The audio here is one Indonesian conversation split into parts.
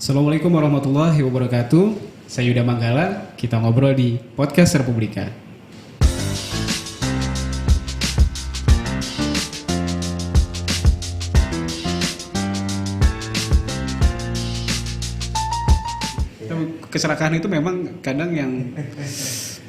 Assalamualaikum warahmatullahi wabarakatuh. Saya Yuda Manggala, kita ngobrol di Podcast Republika. Keserakahan itu memang kadang yang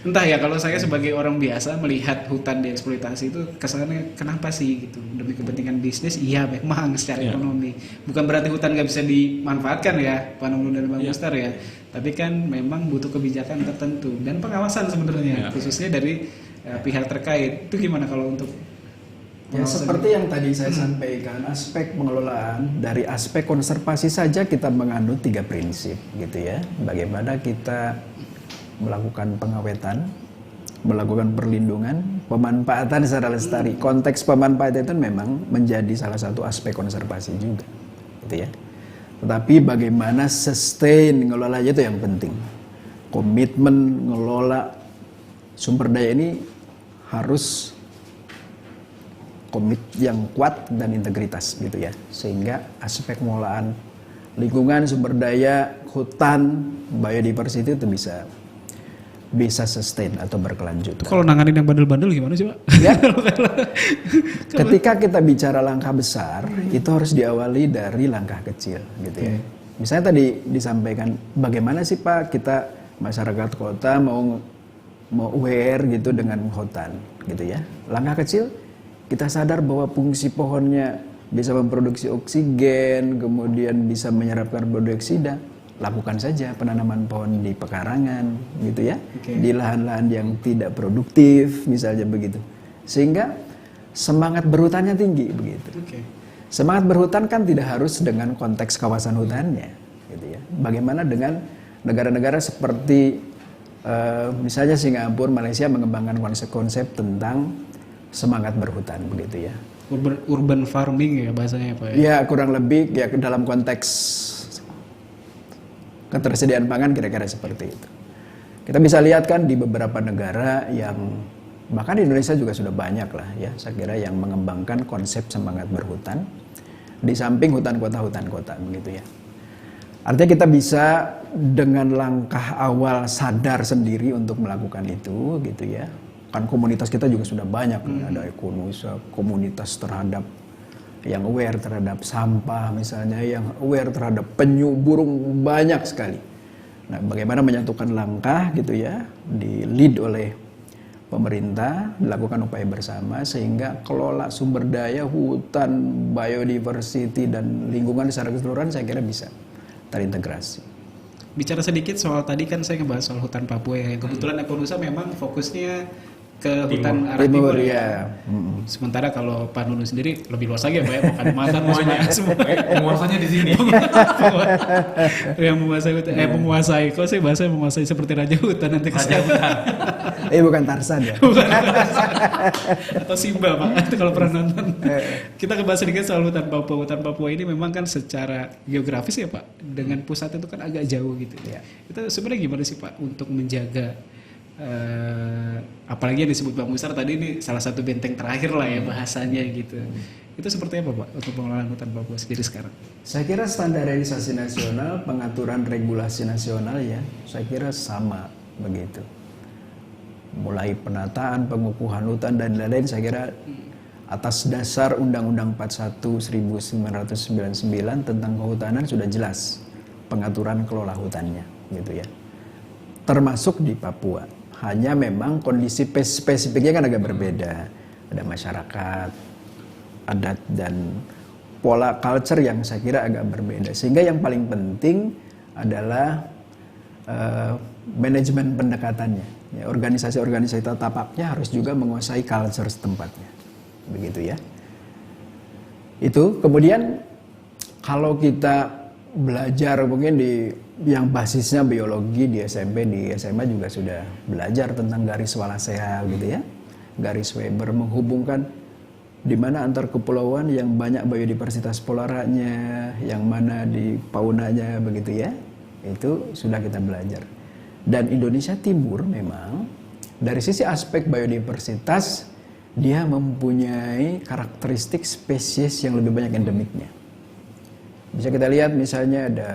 entah ya, kalau saya sebagai orang biasa melihat hutan dieksploitasi itu kesannya kenapa sih gitu, demi kepentingan bisnis. Iya memang secara ekonomi, bukan berarti hutan nggak bisa dimanfaatkan ya Pak Nungun dan Bang Mustar ya, tapi kan memang butuh kebijakan tertentu dan pengawasan sebenarnya khususnya dari pihak terkait. Itu gimana kalau untuk ya, seperti yang tadi saya sampaikan, aspek pengelolaan dari aspek konservasi saja kita menganut 3 prinsip gitu ya. Bagaimana kita melakukan pengawetan, melakukan perlindungan, pemanfaatan secara lestari. Konteks pemanfaatan itu memang menjadi salah satu aspek konservasi juga gitu ya. Tetapi bagaimana sustain ngelolanya itu yang penting. Komitmen ngelola sumber daya ini harus komit yang kuat dan integritas gitu ya, sehingga aspek pengelolaan lingkungan, sumber daya, hutan, biodiversity itu bisa sustain atau berkelanjutan. Kalau nanganin yang bandel-bandel gimana sih Pak? Ya. Ketika kita bicara langkah besar, itu harus diawali dari langkah kecil gitu ya. Misalnya tadi disampaikan, bagaimana sih Pak kita masyarakat kota mau aware gitu dengan hutan gitu ya. Langkah kecil, kita sadar bahwa fungsi pohonnya bisa memproduksi oksigen, kemudian bisa menyerap karbon dioksida. Lakukan saja penanaman pohon di pekarangan, gitu ya, di lahan-lahan yang tidak produktif, misalnya begitu. Sehingga semangat berhutannya tinggi, begitu. Semangat berhutan kan tidak harus dengan konteks kawasan hutannya, gitu ya. Bagaimana dengan negara-negara seperti misalnya Singapura, Malaysia mengembangkan konsep-konsep tentang semangat berhutan begitu ya. Urban farming ya bahasanya Pak ya? Ya kurang lebih ya dalam konteks ketersediaan pangan kira-kira seperti itu. Kita bisa lihat kan di beberapa negara yang bahkan di Indonesia juga sudah banyak lah ya, saya kira yang mengembangkan konsep semangat berhutan di samping hutan kota begitu ya. Artinya kita bisa dengan langkah awal sadar sendiri untuk melakukan itu gitu ya. Kan komunitas kita juga sudah banyak, ada komunitas terhadap yang aware terhadap sampah misalnya, yang aware terhadap penyu burung, banyak sekali. Nah, bagaimana menyatukan langkah gitu ya, di lead oleh pemerintah, dilakukan upaya bersama sehingga kelola sumber daya hutan, biodiversity dan lingkungan secara keseluruhan saya kira bisa terintegrasi. Bicara sedikit soal tadi kan saya ngebahas soal hutan Papua ya. Kebetulan Ekonusa memang fokusnya ke hutan arah timur ya. Sementara kalau Pak Nunu sendiri lebih luas lagi ya Pak ya, bukan Kalimantan semua. Penguasanya di sini. Yang menguasai hutan, menguasai. Kalau saya bahasa menguasai seperti raja hutan nanti Raja hutan. Bukan Tarzan ya. Atau Simba Pak, itu kalau pernah nonton. Kita ngebahas sedikit soal hutan Papua. Hutan Papua ini memang kan secara geografis ya Pak, dengan pusat itu kan agak jauh gitu. Ya. Itu sebenarnya gimana sih Pak untuk menjaga apalagi yang disebut Bang Mustar tadi, ini salah satu benteng terakhir lah ya bahasanya gitu. Itu seperti apa Pak untuk pengelolaan hutan Papua sendiri sekarang? Saya kira standarisasi nasional, pengaturan regulasi nasional ya, saya kira sama begitu. Mulai penataan, pengukuhan hutan dan lain-lain saya kira atas dasar Undang-Undang 41 1999 tentang kehutanan sudah jelas pengaturan kelola hutannya gitu ya. Termasuk di Papua. Hanya memang kondisi spesifiknya kan agak berbeda. Ada masyarakat, adat dan pola culture yang saya kira agak berbeda. Sehingga yang paling penting adalah manajemen pendekatannya. Ya, organisasi-organisasi tapaknya harus juga menguasai culture setempatnya. Begitu ya. Itu kemudian kalau kita belajar mungkin di yang basisnya biologi di SMP, di SMA juga sudah belajar tentang garis Wallacea gitu ya. Garis Weber menghubungkan di mana antar kepulauan yang banyak biodiversitas polaranya, yang mana di faunanya begitu ya. Itu sudah kita belajar. Dan Indonesia Timur memang dari sisi aspek biodiversitas dia mempunyai karakteristik spesies yang lebih banyak endemiknya. Bisa kita lihat misalnya ada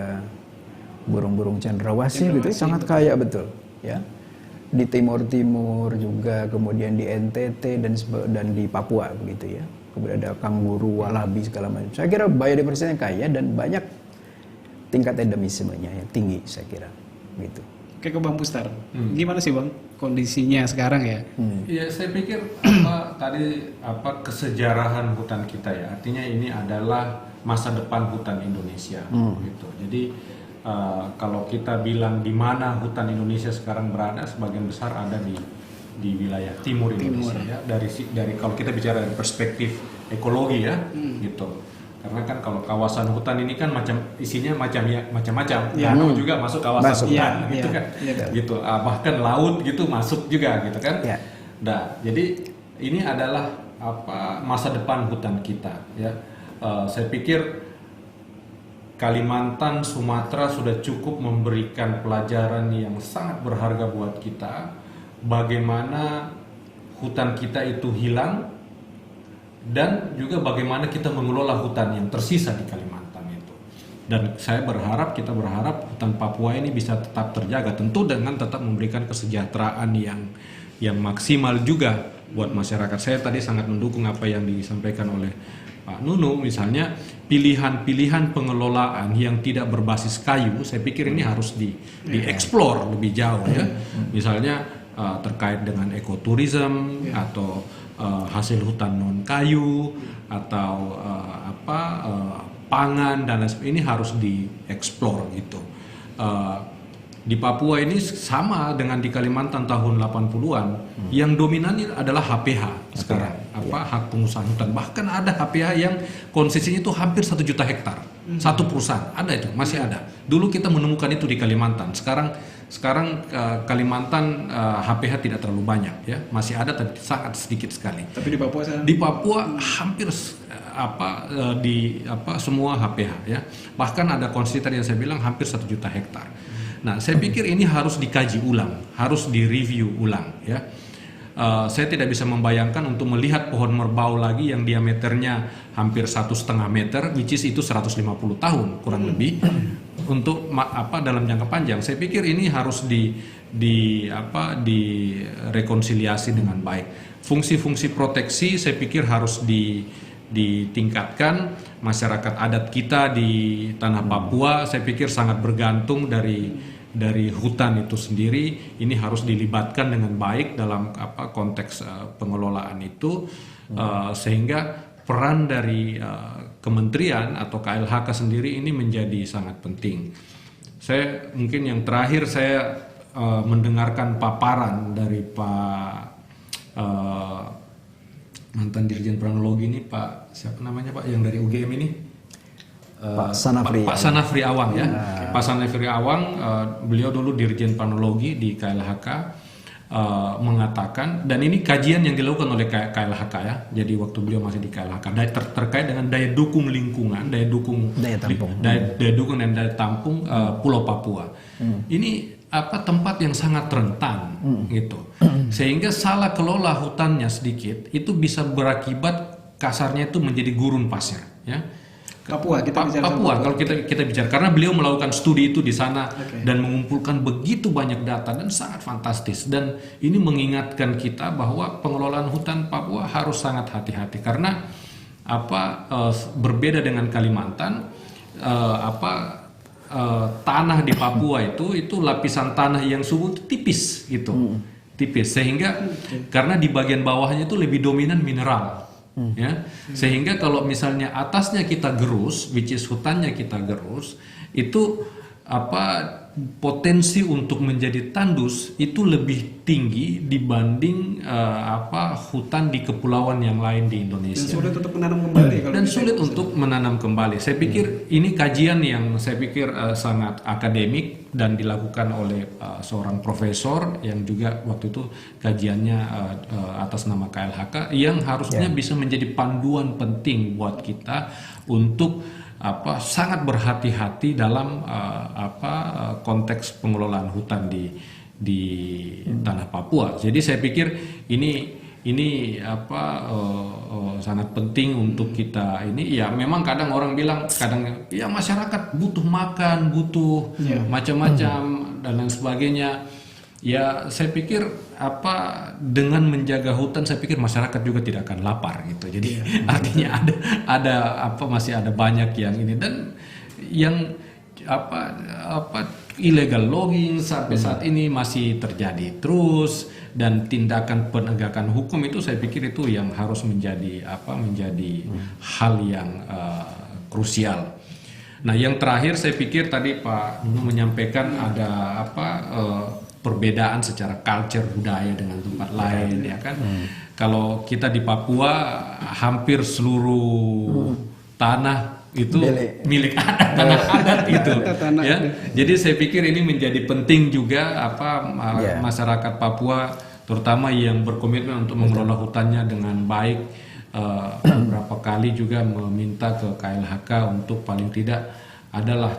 burung-burung cendrawasih gitu sangat kaya betul ya. Di Timur Timur juga, kemudian di NTT dan di Papua begitu ya. Kemudian ada kanguru, walabi segala macam. Saya kira biodiversitasnya kaya dan banyak tingkat endemismenya yang tinggi saya kira gitu. Oke, ke Bang Pustar. Gimana sih Bang kondisinya sekarang ya? Ya saya pikir kesejarahan hutan kita ya. Artinya ini adalah masa depan hutan Indonesia gitu. Jadi kalau kita bilang di mana hutan Indonesia sekarang berada, sebagian besar ada di wilayah timur Indonesia ya. Dari kalau kita bicara dari perspektif ekologi ya, gitu. Karena kan kalau kawasan hutan ini kan isinya macam-macam. Danau juga masuk kawasan hutan gitu kan. Gitu. Bahkan laut gitu masuk juga gitu kan. Nah, jadi ini adalah masa depan hutan kita ya. Saya pikir Kalimantan, Sumatera sudah cukup memberikan pelajaran yang sangat berharga buat kita. Bagaimana hutan kita itu hilang dan juga bagaimana kita mengelola hutan yang tersisa di Kalimantan itu. Dan kita berharap hutan Papua ini bisa tetap terjaga, tentu dengan tetap memberikan kesejahteraan yang maksimal juga buat masyarakat. Saya tadi sangat mendukung apa yang disampaikan oleh Pak Nunu, misalnya pilihan-pilihan pengelolaan yang tidak berbasis kayu, saya pikir ini harus dieksplor lebih jauh ya. Misalnya terkait dengan ekoturism atau hasil hutan non kayu atau pangan dan lain sebagainya, ini harus dieksplor gitu. Di Papua ini sama dengan di Kalimantan tahun 80-an, yang dominan adalah HPH sekarang, hak pengusahaan hutan. Bahkan ada HPH yang konsesinya itu hampir 1 juta hektar, satu perusahaan, ada itu, masih ada. Dulu kita menemukan itu di Kalimantan, sekarang Kalimantan HPH tidak terlalu banyak ya, masih ada tapi sangat sedikit sekali. Tapi di Papua Di Papua hampir semua HPH ya. Bahkan ada konsesi tadi yang saya bilang hampir 1 juta hektar. Nah, saya pikir ini harus dikaji ulang, harus direview ulang ya. Saya tidak bisa membayangkan untuk melihat pohon merbau lagi yang diameternya hampir 1,5 meter, which is itu 150 tahun kurang lebih, untuk dalam jangka panjang. Saya pikir ini harus direkonsiliasi dengan baik. Fungsi-fungsi proteksi saya pikir harus ditingkatkan. Masyarakat adat kita di tanah Papua saya pikir sangat bergantung dari hutan itu sendiri. Ini harus dilibatkan dengan baik dalam konteks pengelolaan itu, sehingga peran dari kementerian atau KLHK sendiri ini menjadi sangat penting. Saya mungkin yang terakhir saya mendengarkan paparan dari Pak mantan Dirjen Planologi ini, Pak siapa namanya Pak yang dari UGM ini, Pak Sanafri Awang ya. Pak Sanafri Awang, beliau dulu Dirjen Planologi di KLHK, mengatakan, dan ini kajian yang dilakukan oleh KLHK ya, jadi waktu beliau masih di KLHK, terkait dengan daya dukung lingkungan, daya dukung dan daya tampung Pulau Papua. Ini tempat yang sangat rentan gitu, sehingga salah kelola hutannya sedikit itu bisa berakibat kasarnya itu menjadi gurun pasir ya. Papua kalau kita bicara, karena beliau melakukan studi itu di sana dan mengumpulkan begitu banyak data dan sangat fantastis, dan ini mengingatkan kita bahwa pengelolaan hutan Papua harus sangat hati-hati, karena berbeda dengan Kalimantan, tanah di Papua itu lapisan tanah yang subur tipis gitu, tipis, sehingga karena di bagian bawahnya itu lebih dominan mineral ya, sehingga kalau misalnya atasnya kita gerus, which is hutannya kita gerus, itu potensi untuk menjadi tandus itu lebih tinggi dibanding hutan di kepulauan yang lain di Indonesia. Dan sulit untuk menanam kembali. Menanam kembali. Saya pikir ini kajian yang saya pikir sangat akademik dan dilakukan oleh seorang profesor yang juga waktu itu kajiannya atas nama KLHK, yang harusnya bisa menjadi panduan penting buat kita untuk sangat berhati-hati dalam konteks pengelolaan hutan di tanah Papua. Jadi saya pikir ini ini sangat penting untuk kita ini. Ya memang kadang orang bilang, kadang ya masyarakat butuh makan, butuh macam-macam dan lain sebagainya. Ya saya pikir dengan menjaga hutan, saya pikir masyarakat juga tidak akan lapar gitu. Jadi artinya ada masih ada banyak yang ini, dan yang illegal logging sampai saat ini masih terjadi terus, dan tindakan penegakan hukum itu saya pikir itu yang harus menjadi hal yang krusial. Nah, yang terakhir saya pikir tadi Pak Nuno menyampaikan ada perbedaan secara culture, budaya dengan tempat lain, ya kan. Kalau kita di Papua hampir seluruh tanah itu milik adat, tanah adat itu, ya. Jadi saya pikir ini menjadi penting juga masyarakat Papua, terutama yang berkomitmen untuk mengelola hutannya dengan baik. Beberapa kali juga meminta ke KLHK untuk paling tidak adalah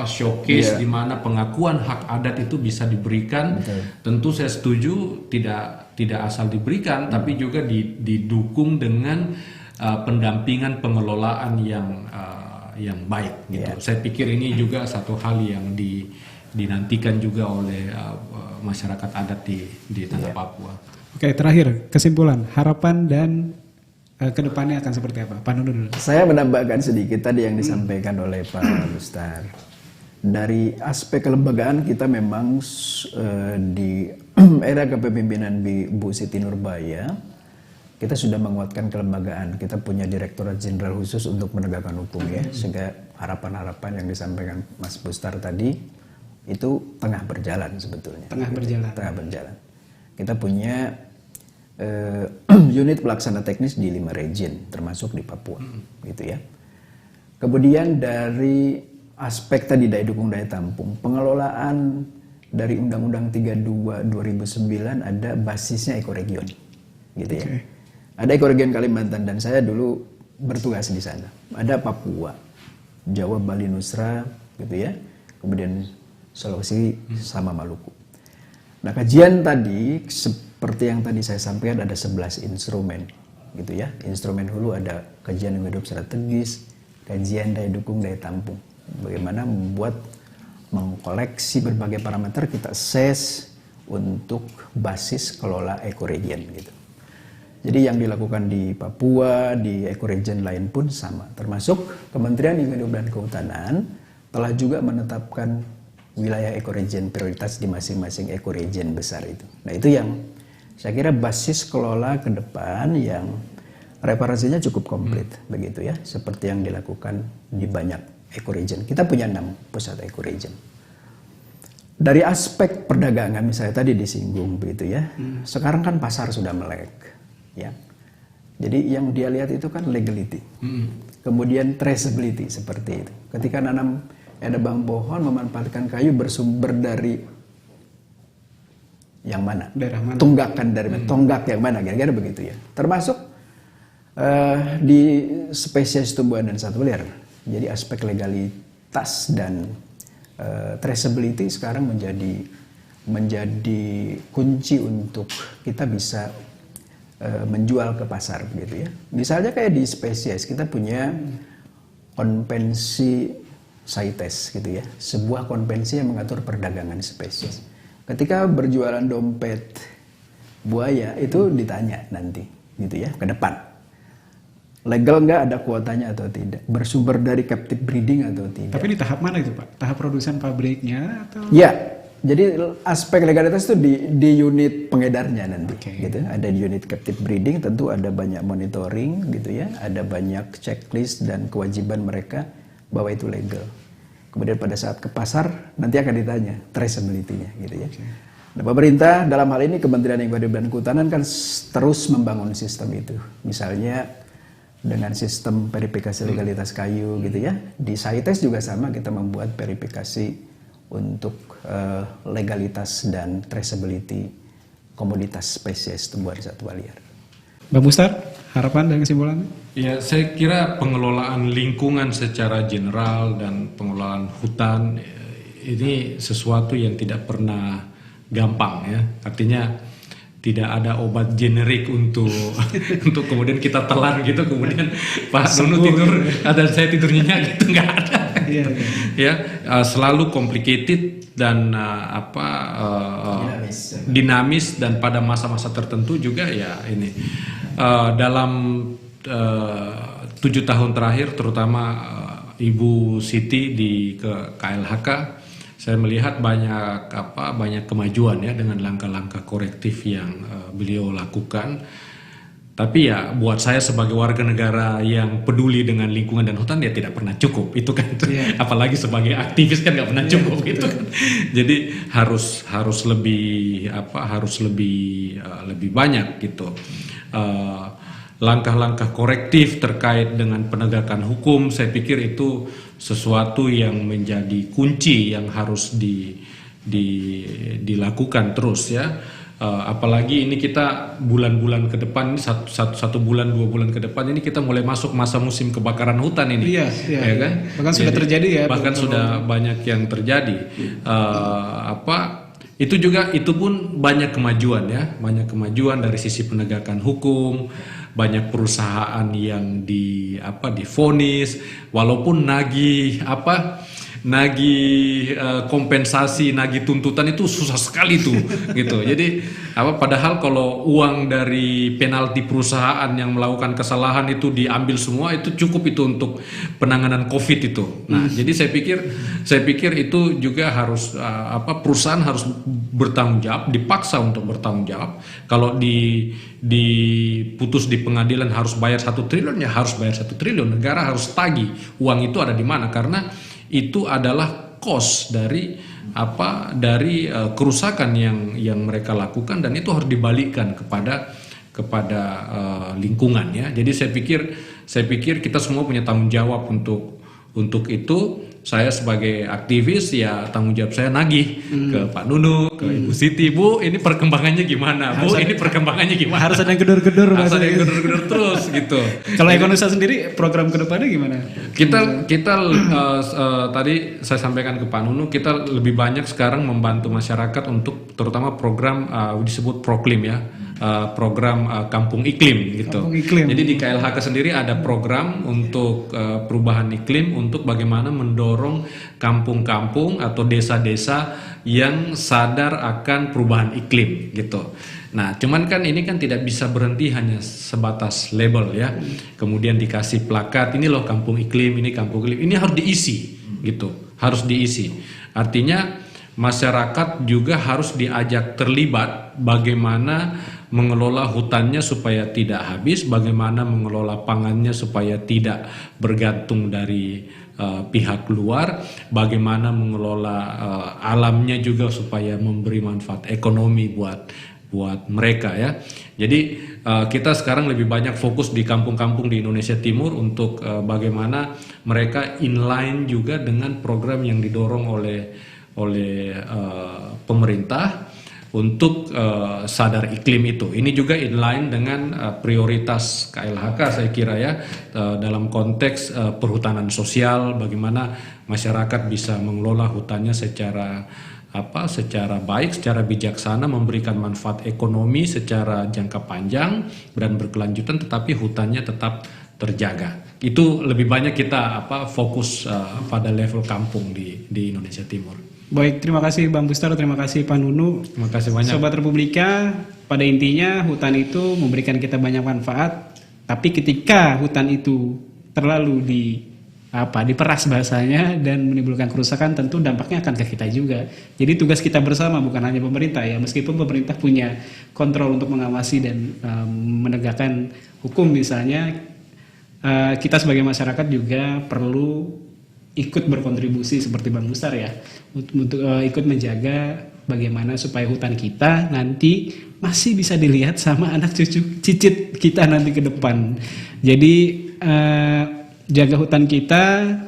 showcase di mana pengakuan hak adat itu bisa diberikan. Tentu saya setuju tidak asal diberikan, tapi juga didukung dengan pendampingan pengelolaan yang baik gitu. Saya pikir ini juga satu hal yang dinantikan juga oleh masyarakat adat di tanah Papua. Oke, terakhir kesimpulan, harapan dan kedepannya akan seperti apa? Pak Nuno dulu. Saya menambahkan sedikit tadi yang disampaikan oleh Pak Bustar. Dari aspek kelembagaan kita memang di era kepemimpinan Bu Siti Nurbaya, kita sudah menguatkan kelembagaan. Kita punya Direktorat Jenderal khusus untuk menegakkan hukum ya, sehingga harapan-harapan yang disampaikan Mas Bustar tadi itu tengah berjalan sebetulnya. Tengah berjalan. Kita punya unit pelaksana teknis di 5 region, termasuk di Papua, gitu ya. Kemudian dari aspek tadi daya dukung daya tampung, pengelolaan dari Undang-Undang 32 2009 ada basisnya ekoregion, gitu ya. Ada ekoregion Kalimantan dan saya dulu bertugas di sana. Ada Papua, Jawa, Bali, Nusra, gitu ya. Kemudian Sulawesi sama Maluku. Nah, kajian tadi seperti yang tadi saya sampaikan ada 11 instrumen gitu ya. Instrumen hulu ada kajian lingkungan hidup strategis, kajian daya dukung daya tampung. Bagaimana mengkoleksi berbagai parameter, kita assess untuk basis kelola ekoregion gitu. Jadi yang dilakukan di Papua, di ekoregion lain pun sama. Termasuk Kementerian Lingkungan Hidup dan Kehutanan telah juga menetapkan wilayah ekoregion prioritas di masing-masing ekoregion besar itu. Nah, itu yang saya kira basis kelola ke depan yang referensinya cukup komplit begitu ya, seperti yang dilakukan di banyak ekoregion. Kita punya 6 pusat ekoregion. Dari aspek perdagangan misalnya tadi disinggung begitu ya. Sekarang kan pasar sudah melek ya. Jadi yang dia lihat itu kan legality. Kemudian traceability seperti itu. Ketika nebang pohon memanfaatkan kayu bersumber dari yang mana? Daerah mana? Tunggakan dari mana? Tonggak yang mana? Kira-kira begitu ya. Termasuk di spesies tumbuhan dan satwa liar. Jadi aspek legalitas dan traceability sekarang menjadi kunci untuk kita bisa menjual ke pasar begitu ya. Misalnya kayak di spesies kita punya konvensi CITES gitu ya, sebuah konvensi yang mengatur perdagangan spesies. Ketika berjualan dompet buaya itu ditanya nanti gitu ya ke depan, legal nggak, ada kuotanya atau tidak, bersumber dari captive breeding atau tidak. Tapi di tahap mana itu Pak? Tahap produsen pabriknya atau? Ya, jadi aspek legalitas itu di unit pengedarnya nanti gitu. Ada di unit captive breeding, tentu ada banyak monitoring gitu ya, ada banyak checklist dan kewajiban mereka bahwa itu legal. Kemudian pada saat ke pasar nanti akan ditanya traceability-nya gitu ya. Nah, pemerintah dalam hal ini Kementerian Lingkungan Hidup dan Kehutanan kan terus membangun sistem itu. Misalnya dengan sistem verifikasi legalitas kayu gitu ya. Di CITES juga sama, kita membuat verifikasi untuk legalitas dan traceability komoditas spesies tumbuhan satwa liar. Mbak Bustar, harapan dan kesimpulannya? Ya, saya kira pengelolaan lingkungan secara general dan pengelolaan hutan ini sesuatu yang tidak pernah gampang ya. Artinya tidak ada obat generik untuk untuk kemudian kita telan gitu, kemudian Pak Nunu tidur dan saya tidur nyenyak gitu, nggak ada. Iya, Ya, selalu complicated dan dinamis, dan pada masa-masa tertentu juga ya ini dalam 7 tahun terakhir, terutama Ibu Siti di KLHK, saya melihat banyak kemajuan ya dengan langkah-langkah korektif yang beliau lakukan. Tapi ya buat saya sebagai warga negara yang peduli dengan lingkungan dan hutan ya tidak pernah cukup itu kan. Apalagi sebagai aktivis kan nggak pernah cukup gitu kan. Jadi harus lebih lebih banyak gitu. Langkah-langkah korektif terkait dengan penegakan hukum, saya pikir itu sesuatu yang menjadi kunci yang harus dilakukan terus ya. Apalagi ini kita bulan-bulan ke depan, ini satu bulan 2 bulan ke depan ini kita mulai masuk masa musim kebakaran hutan ini, ya kan? Bahkan sudah terjadi ya. Bahkan sudah banyak yang terjadi. Itu pun banyak kemajuan ya, banyak kemajuan dari sisi penegakan hukum, banyak perusahaan yang divonis, walaupun nagih kompensasi, nagih tuntutan itu susah sekali tuh gitu. Jadi padahal kalau uang dari penalti perusahaan yang melakukan kesalahan itu diambil semua, itu cukup itu untuk penanganan COVID itu. Nah, jadi saya pikir itu juga harus perusahaan harus bertanggung jawab, dipaksa untuk bertanggung jawab. Kalau diputus di pengadilan harus bayar 1 triliun, ya harus bayar 1 triliun. Negara harus tagih uang itu ada di mana, karena itu adalah cost dari kerusakan yang mereka lakukan, dan itu harus dibalikkan kepada lingkungan ya. Jadi saya pikir kita semua punya tanggung jawab untuk itu. Saya sebagai aktivis ya tanggung jawab saya nagih ke Pak Nunu, ke Ibu Siti, Bu, ini perkembangannya gimana? Ini perkembangannya gimana? Harus ada yang gedor-gedor, harus ada yang gedor-gedor terus gitu. Kalau Ekonusa sendiri program kedepannya gimana? Kita tadi saya sampaikan ke Pak Nunu, kita lebih banyak sekarang membantu masyarakat untuk terutama program disebut Proklim ya. Program Kampung Iklim gitu. Kampung Iklim. Jadi di KLHK sendiri ada program untuk perubahan iklim, untuk bagaimana mendorong kampung-kampung atau desa-desa yang sadar akan perubahan iklim gitu. Nah, cuman kan ini kan tidak bisa berhenti hanya sebatas label ya. Kemudian dikasih plakat, ini loh kampung iklim, ini kampung iklim. Ini harus diisi gitu. Harus diisi. Artinya masyarakat juga harus diajak terlibat bagaimana mengelola hutannya supaya tidak habis, bagaimana mengelola pangannya supaya tidak bergantung dari pihak luar, bagaimana mengelola alamnya juga supaya memberi manfaat ekonomi buat mereka ya. Jadi kita sekarang lebih banyak fokus di kampung-kampung di Indonesia Timur untuk bagaimana mereka inline juga dengan program yang didorong oleh pemerintah untuk sadar iklim itu. Ini juga inline dengan prioritas KLHK saya kira ya, dalam konteks perhutanan sosial, bagaimana masyarakat bisa mengelola hutannya secara baik, secara bijaksana, memberikan manfaat ekonomi secara jangka panjang dan berkelanjutan, tetapi hutannya tetap terjaga. Itu lebih banyak kita fokus pada level kampung di Indonesia Timur. Baik, terima kasih Bang Buster, terima kasih Pak Nunu. Terima kasih banyak. Sobat Republika, pada intinya hutan itu memberikan kita banyak manfaat, tapi ketika hutan itu terlalu diperas bahasanya dan menimbulkan kerusakan, tentu dampaknya akan ke kita juga. Jadi tugas kita bersama, bukan hanya pemerintah ya, meskipun pemerintah punya kontrol untuk mengawasi dan menegakkan hukum misalnya, kita sebagai masyarakat juga perlu ikut berkontribusi seperti Bang Buster ya, untuk ikut menjaga bagaimana supaya hutan kita nanti masih bisa dilihat sama anak cucu cicit kita nanti ke depan. Jadi jaga hutan kita,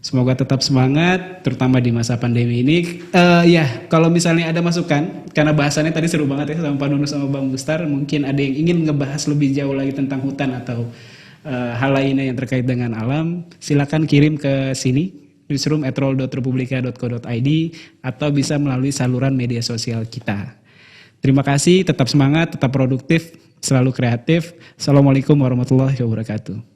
semoga tetap semangat terutama di masa pandemi ini. Ya, kalau misalnya ada masukan, karena bahasannya tadi seru banget ya sama Pak Nunu sama Bang Buster, mungkin ada yang ingin ngebahas lebih jauh lagi tentang hutan atau hal lainnya yang terkait dengan alam, silakan kirim ke sini newsroom@rol.republika.co.id atau bisa melalui saluran media sosial kita. Terima kasih, tetap semangat, tetap produktif, selalu kreatif. Assalamualaikum warahmatullahi wabarakatuh.